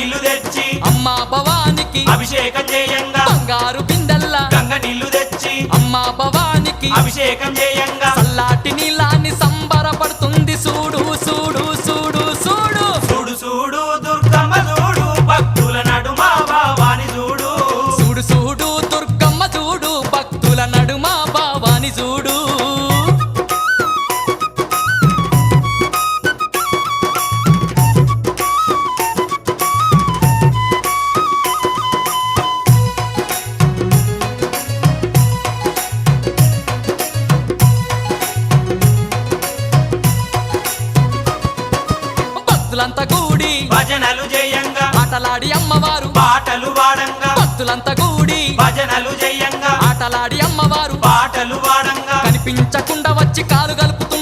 నీళ్లు తెచ్చి అమ్మా భవానికి అభిషేకం చేయంగా బంగారు బిందెల్ల గంగ నీళ్లు తెచ్చి అమ్మా భవానికి అభిషేకం చేయంగా చల్లాటి నీలాన్ని సంబరపడుతుంది చూడు చూడు చూడు చూడు చూడు చూడు దుర్గమ్మ చూడు భక్తుల నడుమ భావాని చూడు చూడు చూడు దుర్గమ్మ చూడు భక్తుల నడుమ భావాని చూడు భక్తులంతా కూడి భజనలు చేయంగా ఆటలాడి అమ్మవారు పాటలు వాడంగా భక్తులంతా కూడి భజనలు చేయంగా ఆటలాడి అమ్మవారు పాటలు వాడంగా కనిపించకుండా వచ్చి కాలు కలుపుతూ